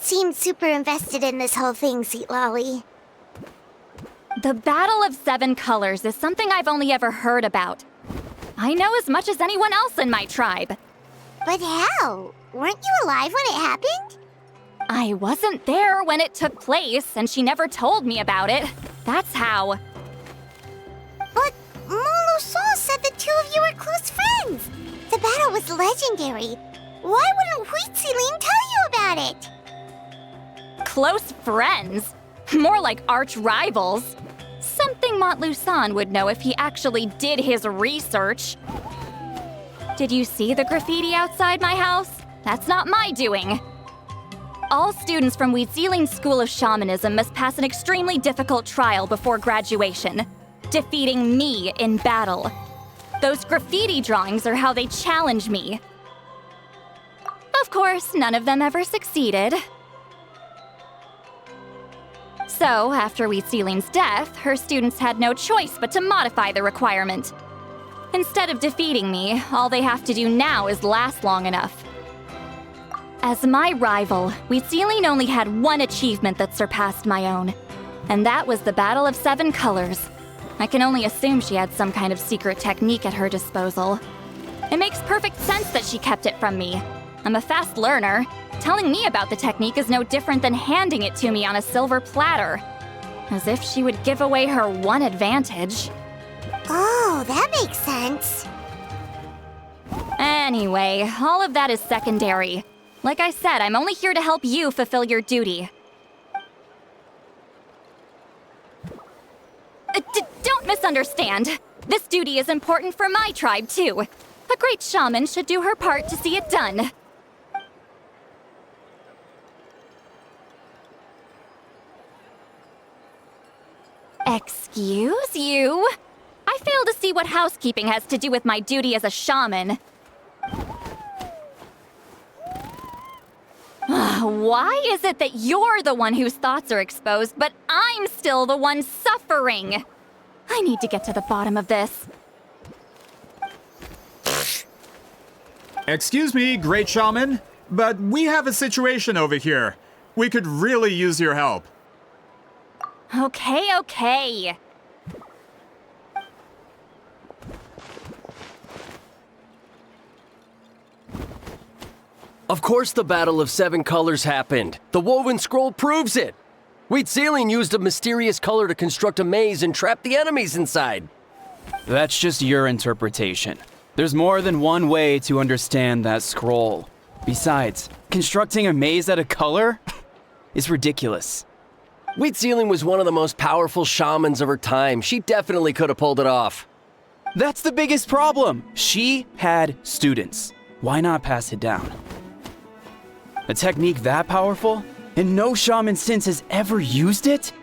seem super invested in this whole thing, Sweet Lolly. The Battle of Seven Colors is something I've only ever heard about. I know as much as anyone else in my tribe. But how? Weren't you alive when it happened? I wasn't there when it took place, and she never told me about it. That's how. But Molo-Saw said the two of you were close friends. The battle was legendary. Why wouldn't Huitziling tell you about it? Close friends? More like arch rivals. Something Montluçon would know if he actually did his research. Did you see the graffiti outside my house? That's not my doing. All students from Huitziling's School of Shamanism must pass an extremely difficult trial before graduation, defeating me in battle. Those graffiti drawings are how they challenge me. Of course, none of them ever succeeded. So, after Huitziling's death, her students had no choice but to modify the requirement. Instead of defeating me, all they have to do now is last long enough. As my rival, Huitziling only had one achievement that surpassed my own, and that was the Battle of Seven Colors. I can only assume she had some kind of secret technique at her disposal. It makes perfect sense that she kept it from me. I'm a fast learner. Telling me about the technique is no different than handing it to me on a silver platter. As if she would give away her one advantage. Oh, that makes sense. Anyway, all of that is secondary. Like I said, I'm only here to help you fulfill your duty. Don't misunderstand. This duty is important for my tribe, too. A great shaman should do her part to see it done. Excuse you? I fail to see what housekeeping has to do with my duty as a shaman. Why is it that you're the one whose thoughts are exposed, but I'm still the one suffering? I need to get to the bottom of this. Excuse me, great shaman, but we have a situation over here. We could really use your help. Okay. Of course the Battle of Seven Colors happened. The woven scroll proves it. Huitziling used a mysterious color to construct a maze and trap the enemies inside. That's just your interpretation. There's more than one way to understand that scroll. Besides, constructing a maze out of color is ridiculous. Huitziling was one of the most powerful shamans of her time. She definitely could have pulled it off. That's the biggest problem. She had students. Why not pass it down? A technique that powerful? And no shaman since has ever used it?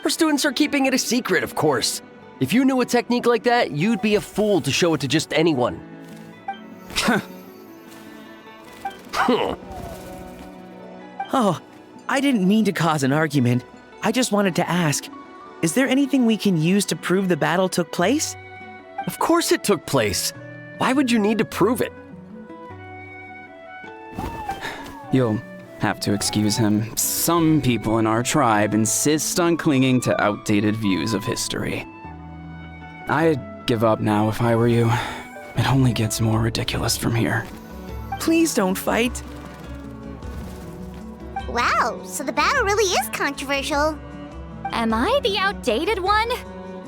Her students are keeping it a secret, of course. If you knew a technique like that, you'd be a fool to show it to just anyone. Oh, I didn't mean to cause an argument. I just wanted to ask, is there anything we can use to prove the battle took place? Of course it took place. Why would you need to prove it? You'll have to excuse him. Some people in our tribe insist on clinging to outdated views of history. I'd give up now if I were you. It only gets more ridiculous from here. Please don't fight. Wow, so the battle really is controversial. Am I the outdated one?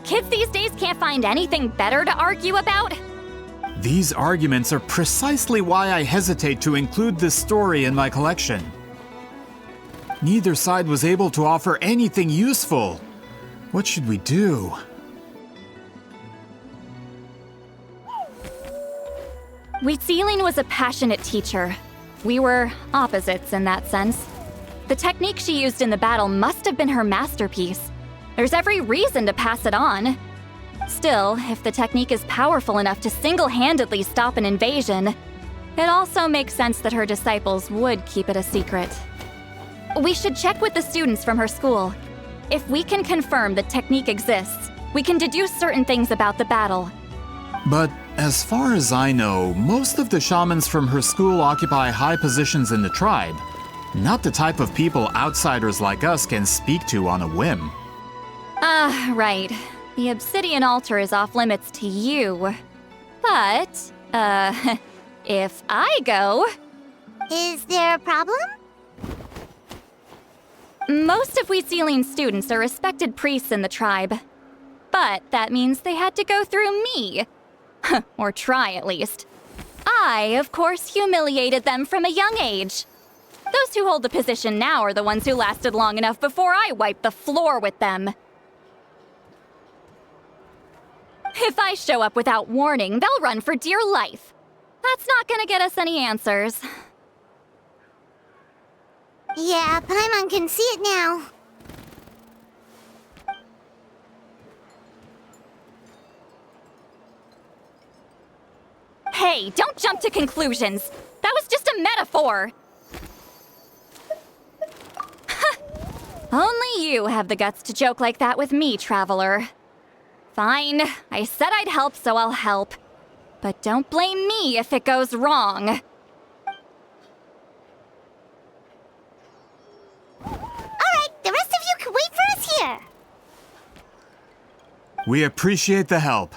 Kids these days can't find anything better to argue about? These arguments are precisely why I hesitate to include this story in my collection. Neither side was able to offer anything useful. What should we do? Huitziling was a passionate teacher. We were opposites in that sense. The technique she used in the battle must have been her masterpiece. There's every reason to pass it on. Still, if the technique is powerful enough to single-handedly stop an invasion, it also makes sense that her disciples would keep it a secret. We should check with the students from her school. If we can confirm the technique exists, we can deduce certain things about the battle. But as far as I know, most of the shamans from her school occupy high positions in the tribe. Not the type of people outsiders like us can speak to on a whim. Right. The obsidian altar is off limits to you. But, if I go... Is there a problem? Most of Wheatsealing students are respected priests in the tribe. But that means they had to go through me. Or try, at least. I, of course, humiliated them from a young age. Those who hold the position now are the ones who lasted long enough before I wiped the floor with them. If I show up without warning, they'll run for dear life. That's not gonna get us any answers. Yeah, Paimon can see it now. Hey, don't jump to conclusions. That was just a metaphor. Only you have the guts to joke like that with me, Traveler. Fine, I said I'd help, so I'll help. But don't blame me if it goes wrong. Alright, the rest of you can wait for us here. We appreciate the help.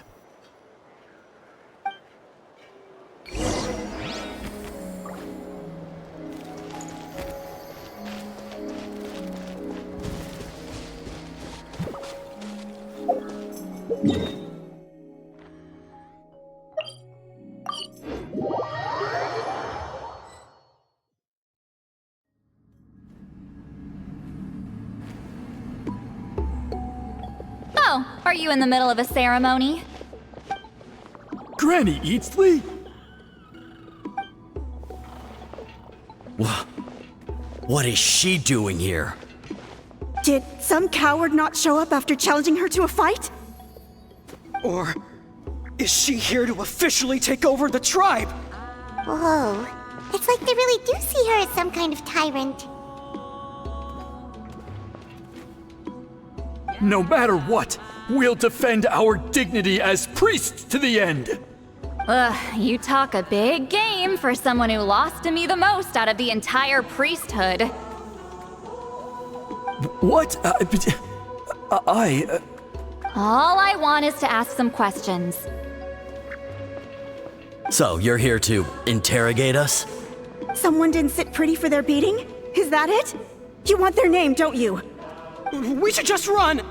Oh, are you in the middle of a ceremony? Granny Eatsley? What is she doing here? Did some coward not show up after challenging her to a fight? Or is she here to officially take over the tribe? Whoa. It's like they really do see her as some kind of tyrant. No matter what, we'll defend our dignity as priests to the end. Ugh, you talk a big game for someone who lost to me the most out of the entire priesthood. What? All I want is to ask some questions. So, you're here to interrogate us? Someone didn't sit pretty for their beating? Is that it? You want their name, don't you? We should just run!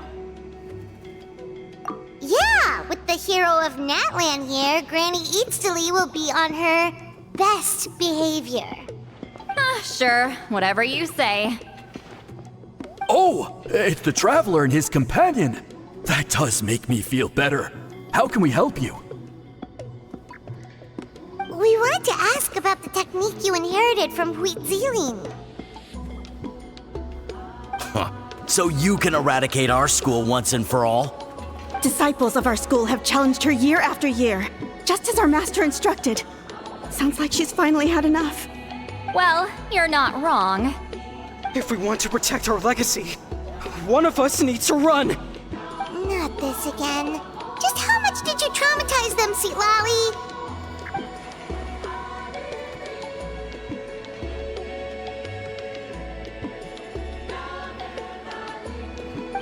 Yeah, with the hero of Natlan here, Granny Eatsley will be on her best behavior. Sure, whatever you say. Oh, it's the Traveler and his companion. That does make me feel better. How can we help you? We wanted to ask about the technique you inherited from Wheatsealing. So you can eradicate our school once and for all? Disciples of our school have challenged her year after year, just as our master instructed. Sounds like she's finally had enough. Well, you're not wrong. If we want to protect our legacy, one of us needs to run! Not this again. Just how much did you traumatize them, Seatlally?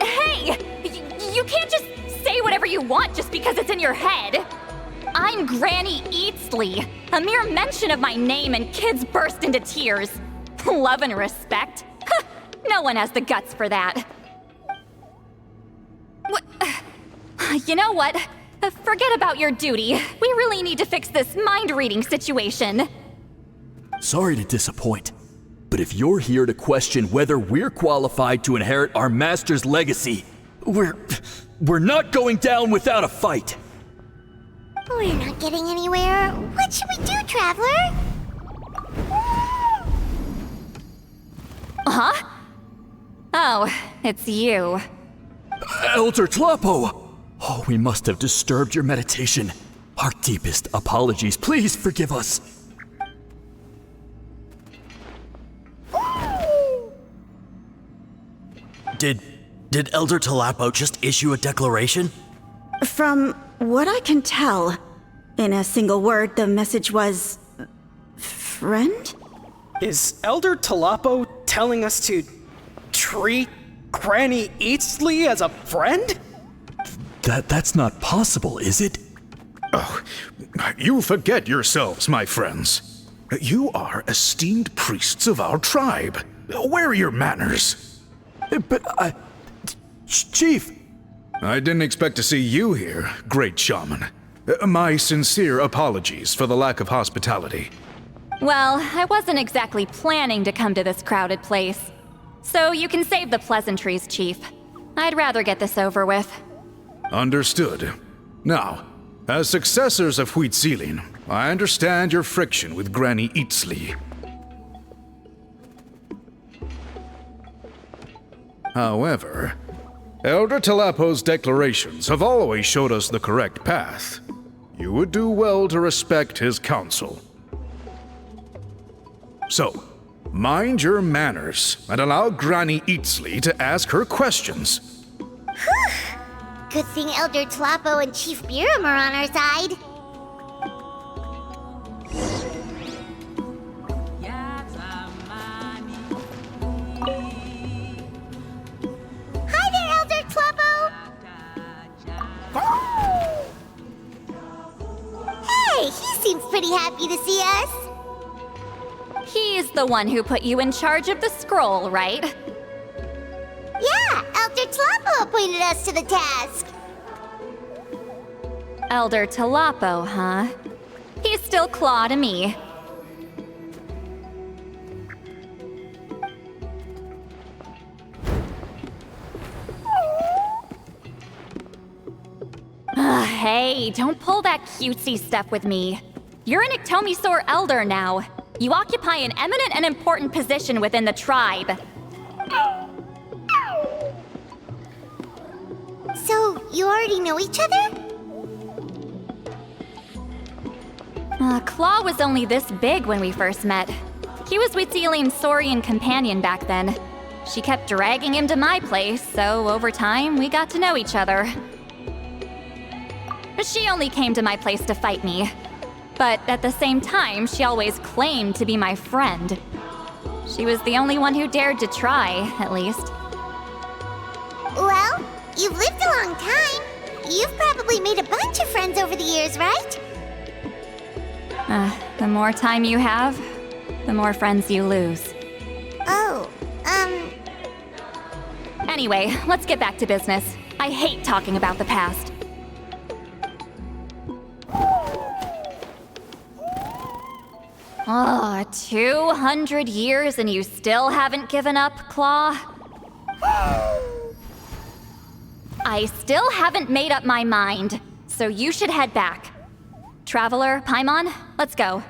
Hey! You can't just say whatever you want just because it's in your head. I'm Granny Eatsley. A mere mention of my name and kids burst into tears. Love and respect? No one has the guts for that. You know what? Forget about your duty. We really need to fix this mind-reading situation. Sorry to disappoint, but if you're here to question whether we're qualified to inherit our master's legacy, we're not going down without a fight. We're not getting anywhere. What should we do, Traveler? Huh? Oh, it's you. Elder Tlapo! Oh, we must have disturbed your meditation. Our deepest apologies. Please forgive us. Did Elder Tlapo just issue a declaration? From what I can tell, in a single word, the message was... friend? Is Elder Tlapo telling us to treat Granny Eatsley as a friend? That's not possible, is it? Oh, you forget yourselves, my friends. You are esteemed priests of our tribe. Where are your manners? But Chief! I didn't expect to see you here, great shaman. My sincere apologies for the lack of hospitality. Well, I wasn't exactly planning to come to this crowded place. So you can save the pleasantries, Chief. I'd rather get this over with. Understood. Now, as successors of Huitzilin, I understand your friction with Granny Eatsley. However, Elder Talapo's declarations have always showed us the correct path. You would do well to respect his counsel. So, mind your manners and allow Granny Eatsley to ask her questions. Good thing Elder Tlapo and Chief Biram are on our side. Hi there, Elder Tlapo! Hey, he seems pretty happy to see us. He's the one who put you in charge of the scroll, right? Yeah, Elder Tlapo appointed us to the task. Elder Talapo, huh? He's still Claw to me. Hey, don't pull that cutesy stuff with me. You're an Iktomi Elder now. You occupy an eminent and important position within the tribe. So, you already know each other? Claw was only this big when we first met. He was Huitzilin's Saurian companion back then. She kept dragging him to my place, so over time, we got to know each other. She only came to my place to fight me. But at the same time, she always claimed to be my friend. She was the only one who dared to try, at least. Well, you've lived a long time. You've probably made a bunch of friends over the years, right? The more time you have, the more friends you lose. Oh, Anyway, let's get back to business. I hate talking about the past. Oh, 200 years and you still haven't given up, Claw? I still haven't made up my mind, so you should head back. Traveler, Paimon, let's go.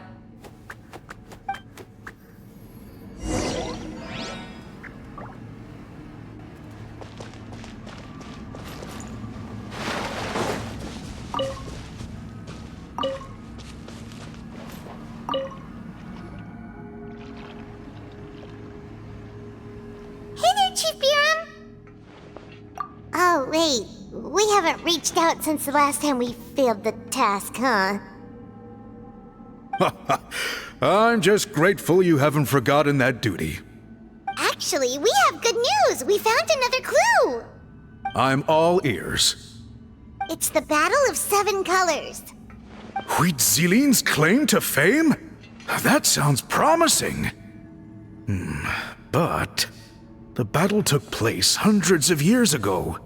Oh, wait. We haven't reached out since the last time we failed the task, huh? I'm just grateful you haven't forgotten that duty. Actually, we have good news! We found another clue! I'm all ears. It's the Battle of 7 Colors. Huitzilin's claim to fame? That sounds promising. But the battle took place hundreds of years ago.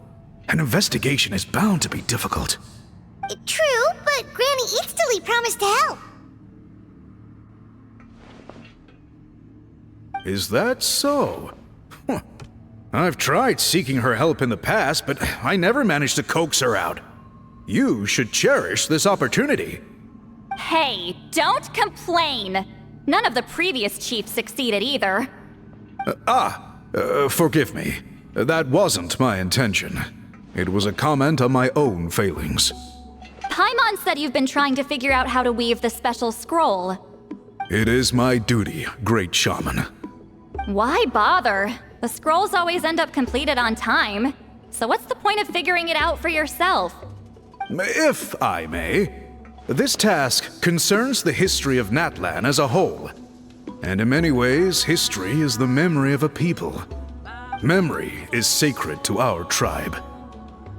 An investigation is bound to be difficult. True, but Granny Eatsley promised to help. Is that so? I've tried seeking her help in the past, but I never managed to coax her out. You should cherish this opportunity. Hey, don't complain! None of the previous chiefs succeeded either. Forgive me. That wasn't my intention. It was a comment on my own failings. Paimon said you've been trying to figure out how to weave the special scroll. It is my duty, great shaman. Why bother? The scrolls always end up completed on time. So what's the point of figuring it out for yourself? If I may, this task concerns the history of Natlan as a whole. And in many ways, history is the memory of a people. Memory is sacred to our tribe.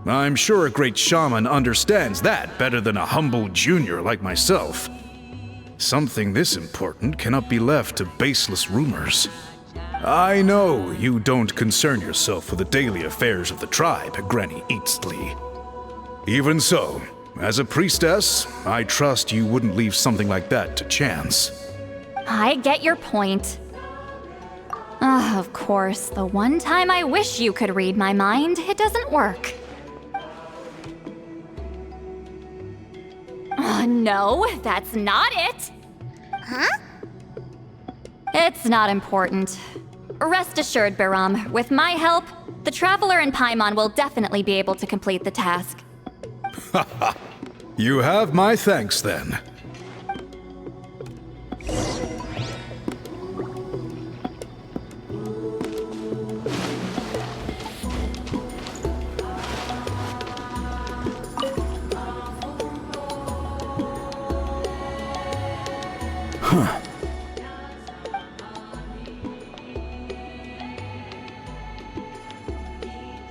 I'm sure a great shaman understands that better than a humble junior like myself. Something this important cannot be left to baseless rumors. I know you don't concern yourself with the daily affairs of the tribe, Granny Eatsley. Even so, as a priestess, I trust you wouldn't leave something like that to chance. I get your point. Of course, the one time I wish you could read my mind, it doesn't work. No, that's not it. Huh? It's not important. Rest assured, Biram, with my help, the Traveler and Paimon will definitely be able to complete the task. You have my thanks then.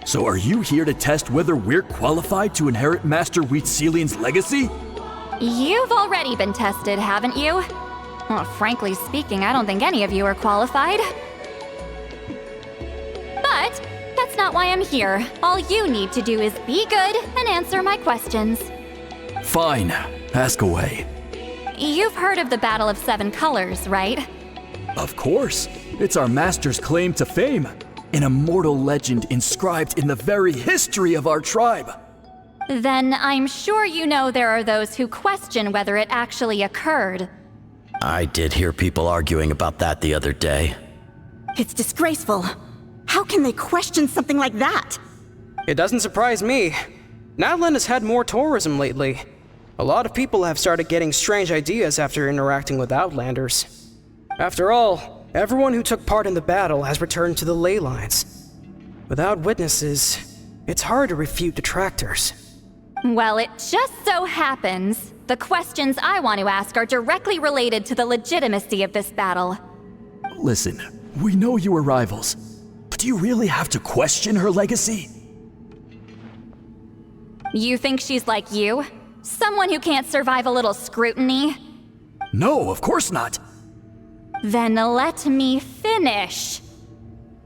So are you here to test whether we're qualified to inherit Master Wheatselian's legacy? You've already been tested, haven't you? Well, frankly speaking, I don't think any of you are qualified. But that's not why I'm here. All you need to do is be good and answer my questions. Fine. Ask away. You've heard of the Battle of Seven Colors, right? Of course. It's our master's claim to fame. An immortal legend inscribed in the very history of our tribe. Then I'm sure you know there are those who question whether it actually occurred. I did hear people arguing about that the other day. It's disgraceful. How can they question something like that? It doesn't surprise me. Natlan has had more tourism lately. A lot of people have started getting strange ideas after interacting with Outlanders. After all, everyone who took part in the battle has returned to the ley lines. Without witnesses, it's hard to refute detractors. Well, it just so happens the questions I want to ask are directly related to the legitimacy of this battle. Listen, we know you were rivals, but do you really have to question her legacy? You think she's like you? Someone who can't survive a little scrutiny? No, of course not. Then let me finish.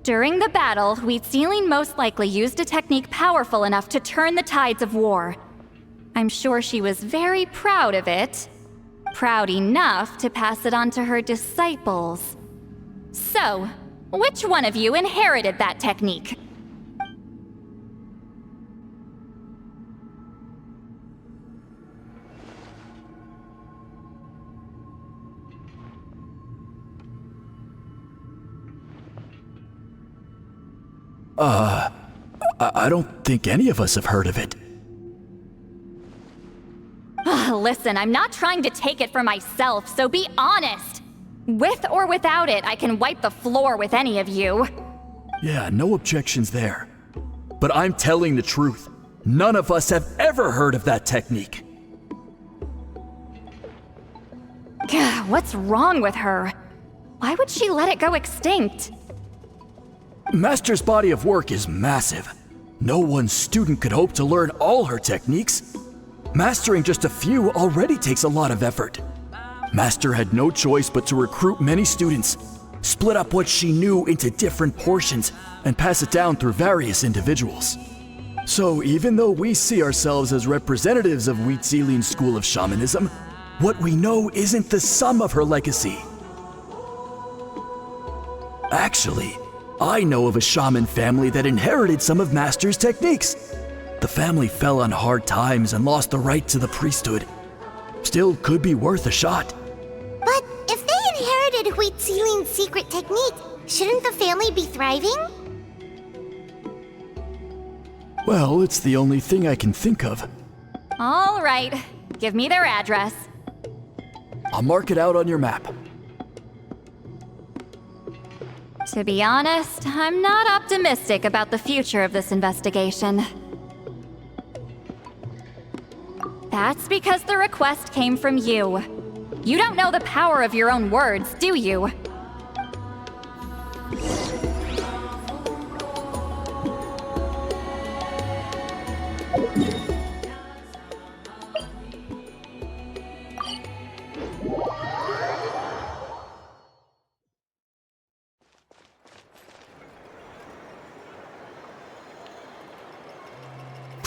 During the battle, Wheatselian most likely used a technique powerful enough to turn the tides of war. I'm sure she was very proud of it. Proud enough to pass it on to her disciples. So, which one of you inherited that technique? I don't think any of us have heard of it. Listen, I'm not trying to take it for myself, so be honest. With or without it, I can wipe the floor with any of you. Yeah, no objections there. But I'm telling the truth. None of us have ever heard of that technique. What's wrong with her? Why would she let it go extinct? Master's body of work is massive. No one student could hope to learn all her techniques. Mastering just a few already takes a lot of effort. Master had no choice but to recruit many students, split up what she knew into different portions, and pass it down through various individuals. So even though we see ourselves as representatives of Wheatselian's school of shamanism, what we know isn't the sum of her legacy. Actually, I know of a shaman family that inherited some of Master's techniques. The family fell on hard times and lost the right to the priesthood. Still could be worth a shot. But if they inherited Wheatselian's secret technique, shouldn't the family be thriving? Well, it's the only thing I can think of. All right, give me their address. I'll mark it out on your map. To be honest, I'm not optimistic about the future of this investigation. That's because the request came from you. You don't know the power of your own words, do you?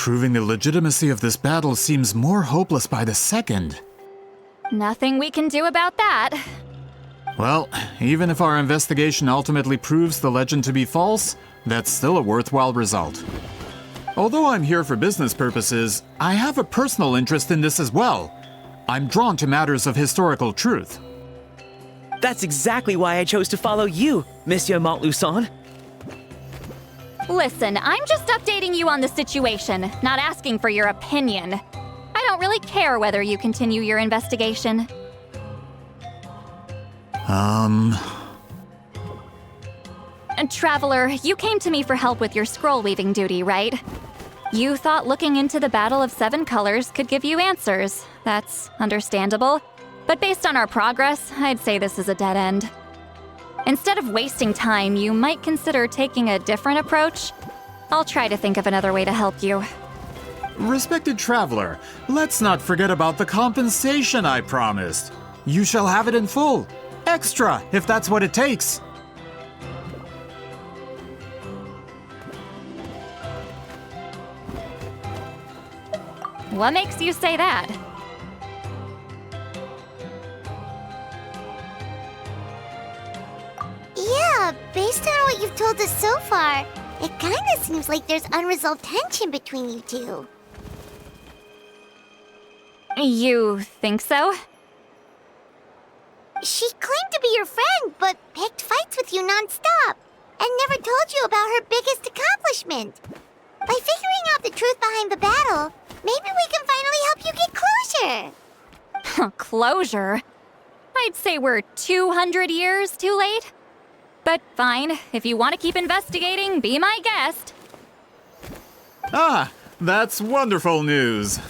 Proving the legitimacy of this battle seems more hopeless by the second. Nothing we can do about that. Well, even if our investigation ultimately proves the legend to be false, that's still a worthwhile result. Although I'm here for business purposes, I have a personal interest in this as well. I'm drawn to matters of historical truth. That's exactly why I chose to follow you, Monsieur Montluçon. Listen, I'm just updating you on the situation, not asking for your opinion. I don't really care whether you continue your investigation. And Traveler, you came to me for help with your scroll weaving duty, right? You thought looking into the Battle of Seven Colors could give you answers. That's understandable. But based on our progress, I'd say this is a dead end. Instead of wasting time, you might consider taking a different approach. I'll try to think of another way to help you. Respected traveler, let's not forget about the compensation I promised. You shall have it in full. Extra, if that's what it takes. What makes you say that? Yeah, based on what you've told us so far, it kinda seems like there's unresolved tension between you two. You think so? She claimed to be your friend, but picked fights with you non-stop, and never told you about her biggest accomplishment. By figuring out the truth behind the battle, maybe we can finally help you get closure. Closure? I'd say we're 200 years too late. But fine, if you want to keep investigating, be my guest. Ah, that's wonderful news.